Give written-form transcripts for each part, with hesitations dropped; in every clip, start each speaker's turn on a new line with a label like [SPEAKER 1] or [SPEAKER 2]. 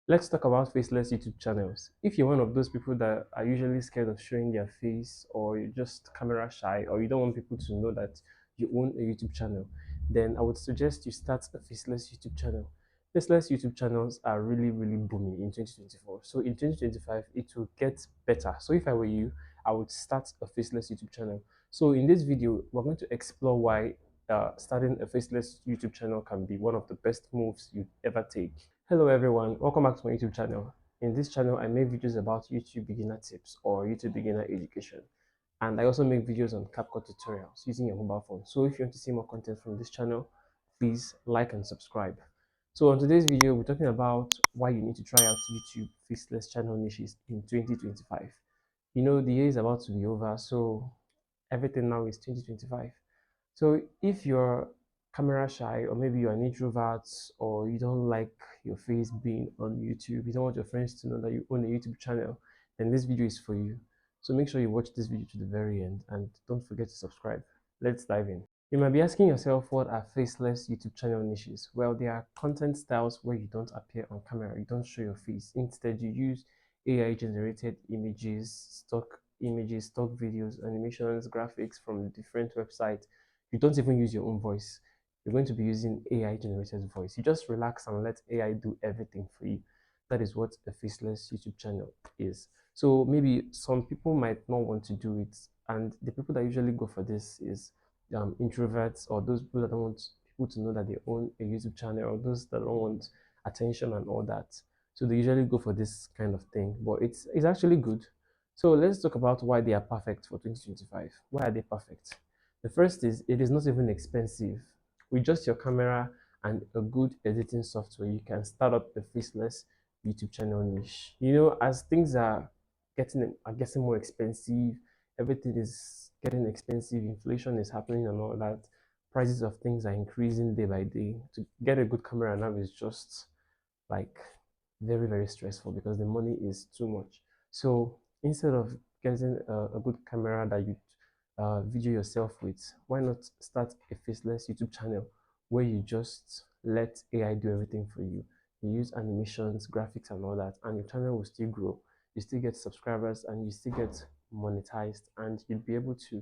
[SPEAKER 1] Let's talk about faceless YouTube channels. If you're one of those people that are usually scared of showing their face, or you're just camera shy, or you don't want people to know that you own a YouTube channel, then I would suggest you start a faceless YouTube channel. Faceless YouTube channels are really, really booming in 2024. So in 2025, it will get better. So if I were you, I would start a faceless YouTube channel. So in this video, we're going to explore why starting a faceless YouTube channel can be one of the best moves you ever take. Hello everyone, welcome back to my YouTube channel. In this channel, I make videos about YouTube beginner tips or YouTube beginner education. And I also make videos on CapCut tutorials using your mobile phone. So if you want to see more content from this channel, please like and subscribe. So on today's video, we're talking about why you need to try out YouTube faceless channel niches in 2025. You know, the year is about to be over, so everything now is 2025. So if you're camera shy, or maybe you're an introvert, or you don't like your face being on YouTube, you don't want your friends to know that you own a YouTube channel, then this video is for you. So make sure you watch this video to the very end and don't forget to subscribe. Let's dive in. You might be asking yourself, what are faceless YouTube channel niches? Well, they are content styles where you don't appear on camera, you don't show your face. Instead, you use AI generated images, stock videos, animations, graphics from different websites. You don't even use your own voice. You're going to be using AI generated voice. You just relax and let AI do everything for you. That is what a faceless YouTube channel is. So maybe some people might not want to do it, and the people that usually go for this is introverts, or those people that don't want people to know that they own a YouTube channel, or those that don't want attention and all that. So they usually go for this kind of thing, but it's actually good. So let's talk about why they are perfect for 2025. Why are they perfect? The first is it is not even expensive. With just your camera and a good editing software, you can start up a faceless YouTube channel niche. You know, as things are getting more expensive, everything is getting expensive, inflation is happening and all that. Prices of things are increasing day by day. To get a good camera now is just like very, very stressful because the money is too much. So instead of getting a good camera that you video yourself with, why not start a faceless YouTube channel where you just let AI do everything for you? You use animations, graphics, and all that, and your channel will still grow. You still get subscribers and you still get monetized, and you'll be able to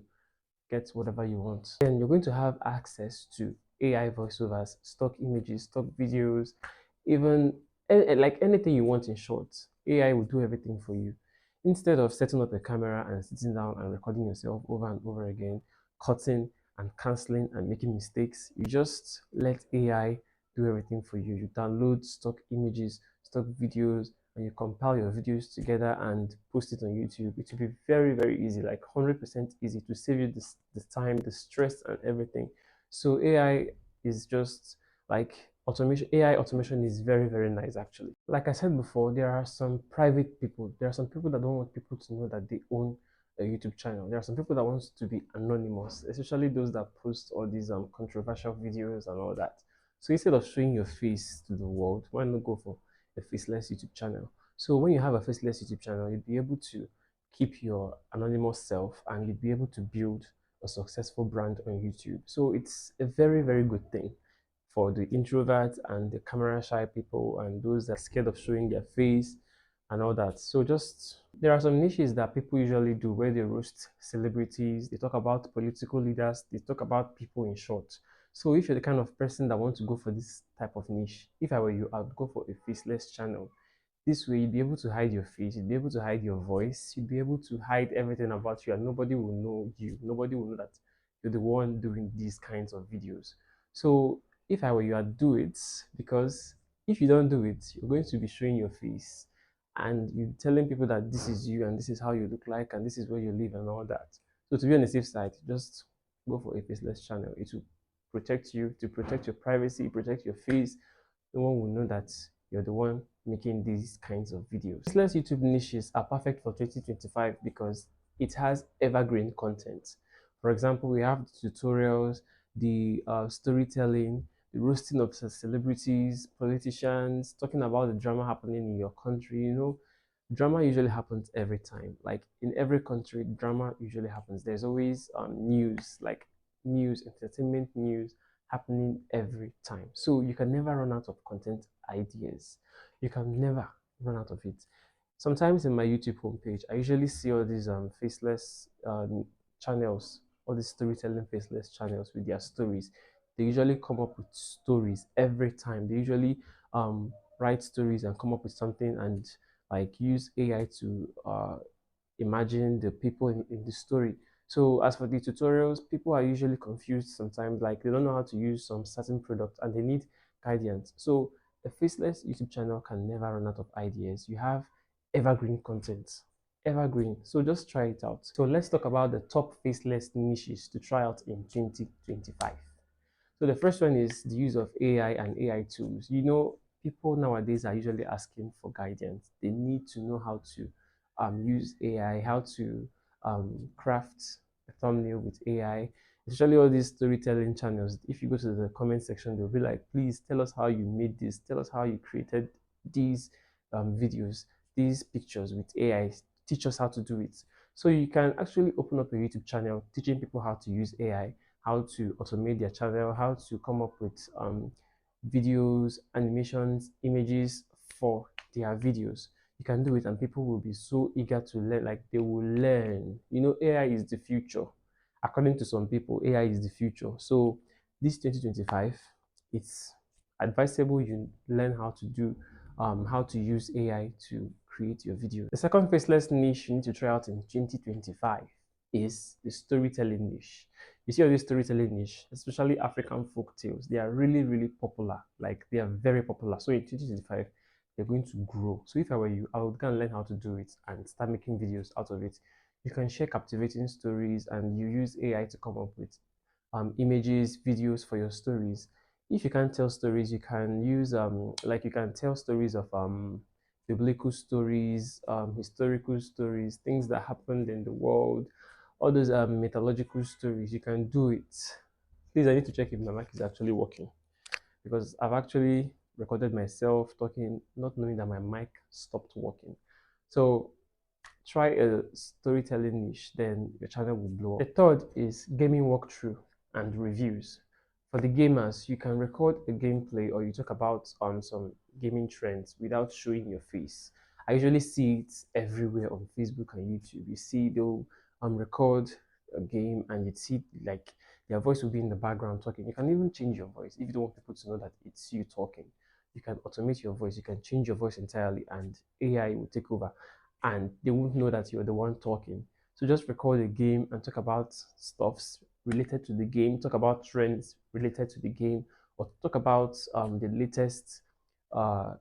[SPEAKER 1] get whatever you want. Then you're going to have access to AI voiceovers, stock images, stock videos, even like anything you want in short. AI will do everything for you. Instead of setting up a camera and sitting down and recording yourself over and over again, cutting and canceling and making mistakes, you just let AI do everything for you. You download stock images, stock videos, and you compile your videos together and post it on YouTube. It will be very, very easy, like 100% easy, to save you the time, the stress, and everything. So AI is just like automation. AI automation is very, very nice actually. Like I said before, there are some private people. There are some people that don't want people to know that they own a YouTube channel. There are some people that want to be anonymous, especially those that post all these controversial videos and all that. So instead of showing your face to the world, why not go for a faceless YouTube channel? So when you have a faceless YouTube channel, you'll be able to keep your anonymous self, and you'll be able to build a successful brand on YouTube. So it's a very, very good thing for the introverts and the camera shy people and those that are scared of showing their face and all that. So just there are some niches that people usually do where they roast celebrities, they talk about political leaders, they talk about people in short. So if you're the kind of person that wants to go for this type of niche, if I were you, I'd go for a faceless channel. This way, you'd be able to hide your face, you'd be able to hide your voice, you'd be able to hide everything about you, and nobody will know you. Nobody will know that you're the one doing these kinds of videos. So, if I were you, I'd do it, because if you don't do it, you're going to be showing your face and you're telling people that this is you and this is how you look like and this is where you live and all that. So, to be on the safe side, just go for a faceless channel. It will protect you, to protect your privacy, protect your face. No one will know that you're the one making these kinds of videos. Faceless YouTube niches are perfect for 2025 because it has evergreen content. For example, we have the tutorials, the storytelling, the roasting of celebrities, politicians, talking about the drama happening in your country. You know, drama usually happens every time. Like in every country, drama usually happens. There's always news, like news, entertainment news happening every time. So you can never run out of content ideas. You can never run out of it. Sometimes in my YouTube homepage, I usually see all these faceless channels, all these storytelling faceless channels with their stories. They usually come up with stories every time. They usually write stories and come up with something and like use AI to imagine the people in the story. So as for the tutorials, people are usually confused sometimes, like they don't know how to use some certain product and they need guidance. So a faceless YouTube channel can never run out of ideas. You have evergreen content. Evergreen. So just try it out. So let's talk about the top faceless niches to try out in 2025. So the first one is the use of AI and AI tools. People nowadays are usually asking for guidance. They need to know how to use AI, how to craft a thumbnail with AI, especially all these storytelling channels. If you go to the comment section, they'll be like, please tell us how you made this. Tell us how you created these videos, these pictures with AI. Teach us how to do it. So you can actually open up a YouTube channel teaching people how to use AI, how to automate their channel, how to come up with videos, animations, images for their videos. You can do it, and people will be so eager to learn, like they will learn. AI is the future. According to some people, AI is the future. So, this 2025, it's advisable you learn how to use AI to create your video. The second faceless niche you need to try out in 2025 is the storytelling niche. You see all these storytelling niche, especially African folk tales, they are really, really popular. Like they are very popular. So in 2025, they're going to grow. So if I were you, I would go and learn how to do it and start making videos out of it. You can share captivating stories and you use AI to come up with images, videos for your stories. If you can't tell stories, you can use like you can tell stories of biblical stories, historical stories, things that happened in the world, all those mythological stories. You can do it. Please, I need to check if my mic is actually working because I've actually recorded myself talking, not knowing that my mic stopped working. So try a storytelling niche, then your channel will blow up. The third is gaming walkthrough and reviews. For the gamers, you can record a gameplay or you talk about some gaming trends without showing your face. I usually see it everywhere on Facebook and YouTube. You see they'll record a game and you see like their voice will be in the background talking. You can even change your voice if you don't want people to know that it's you talking. You can automate your voice. You can change your voice entirely and AI will take over and they won't know that you're the one talking. So just record a game and talk about stuffs related to the game, talk about trends related to the game, or talk about the latest uh,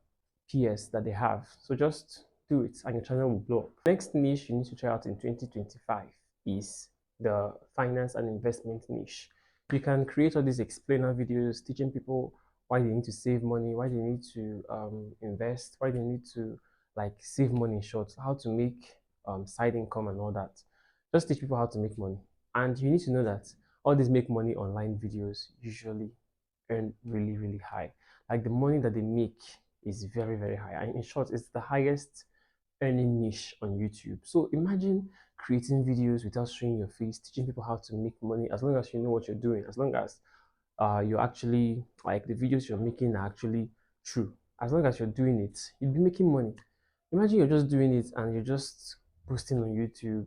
[SPEAKER 1] PS that they have. So just do it and your channel will blow up. Next niche you need to try out in 2025 is the finance and investment niche. You can create all these explainer videos teaching people why they need to save money, why they need to invest, why they need to like save money in short, how to make side income and all that. Just teach people how to make money. And you need to know that all these make money online videos usually earn really, really high. Like the money that they make is very, very high. And in short, it's the highest earning niche on YouTube. So imagine creating videos without showing your face, teaching people how to make money as long as you know what you're doing, as long as you're actually like the videos you're making are actually true. As long as you're doing it, you'll be making money. Imagine you're just doing it and you're just posting on YouTube,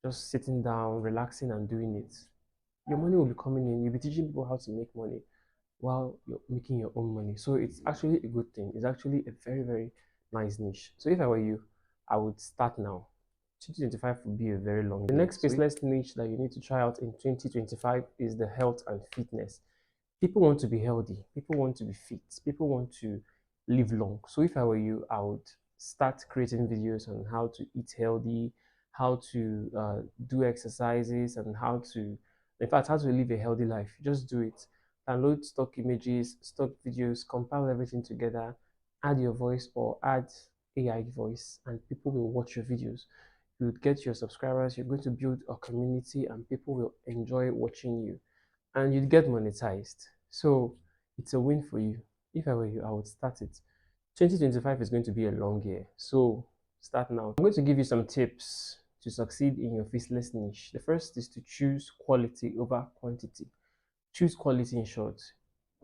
[SPEAKER 1] just sitting down, relaxing and doing it. Your money will be coming in. You'll be teaching people how to make money while you're making your own money. So it's actually a good thing. It's actually a very, very nice niche. So if I were you, I would start now. 2025 would be a very long. The next faceless niche that you need to try out in 2025 is the health and fitness. People want to be healthy, people want to be fit, people want to live long. So if I were you, I would start creating videos on how to eat healthy, how to do exercises, and in fact, how to live a healthy life. Just do it. Download stock images, stock videos, compile everything together, add your voice or add AI voice, and people will watch your videos. You would get your subscribers, you're going to build a community, and people will enjoy watching you and you'd get monetized. So it's a win for you. If I were you, I would start it. 2025 is going to be a long year. So start now. I'm going to give you some tips to succeed in your faceless niche. The first is to choose quality over quantity. Choose quality in short.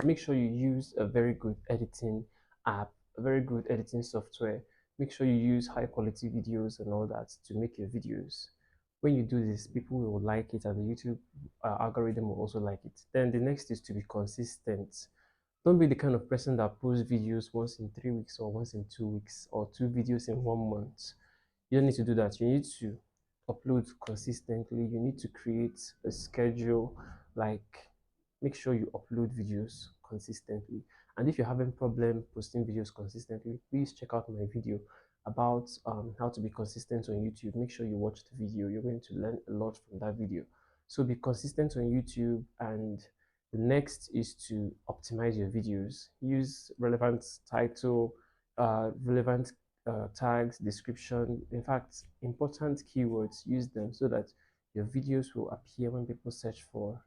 [SPEAKER 1] Make sure you use a very good editing app, a very good editing software. Make sure you use high quality videos and all that to make your videos. When you do this, people will like it and the YouTube algorithm will also like it. Then the next is to be consistent. Don't be the kind of person that posts videos once in 3 weeks or once in 2 weeks or two videos in 1 month. You don't need to do that. You need to upload consistently. You need to create a schedule, like make sure you upload videos consistently. And if you're having problem posting videos consistently, please check out my video about how to be consistent on YouTube. Make sure you watch the video. You're going to learn a lot from that video. So be consistent on YouTube, and the next is to optimize your videos. Use relevant title, relevant tags, description, in fact, important keywords. Use them so that your videos will appear when people search for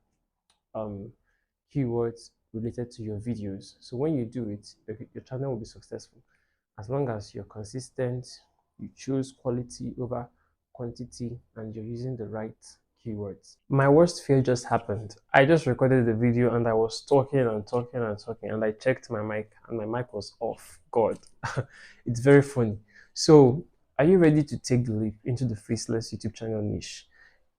[SPEAKER 1] um, keywords related to your videos. So when you do it, your channel will be successful. As long as you're consistent, you choose quality over quantity, and you're using the right keywords. My worst fear just happened. I just recorded the video and I was talking and talking and talking, and I checked my mic and my mic was off. God, it's very funny. So, are you ready to take the leap into the Faceless YouTube channel niche?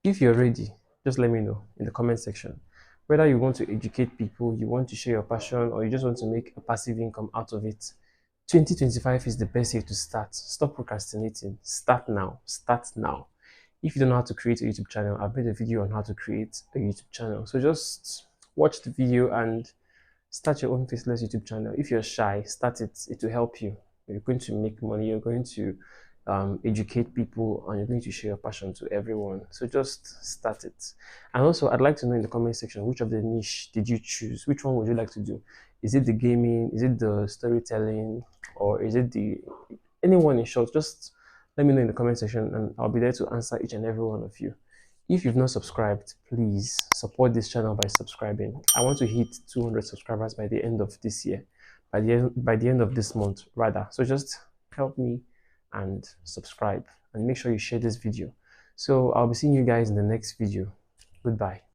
[SPEAKER 1] If you're ready, just let me know in the comment section. Whether you want to educate people, you want to share your passion, or you just want to make a passive income out of it, 2025 is the best year to start. Stop procrastinating. Start now. Start now. If you don't know how to create a YouTube channel, I've made a video on how to create a YouTube channel. So just watch the video and start your own Faceless YouTube channel. If you're shy, start it. It will help you. You're going to make money. You're going to educate people, and you're going to share your passion to everyone. So just start it. And also, I'd like to know in the comment section, which of the niche did you choose? Which one would you like to do? Is it the gaming? Is it the storytelling? Or is it the anyone in short? Just let me know in the comment section, and I'll be there to answer each and every one of you. If you've not subscribed, please support this channel by subscribing. I want to hit 200 subscribers by the end of this year, by the end of this month rather. So just help me and subscribe, and make sure you share this video. So I'll be seeing you guys in the next video. Goodbye.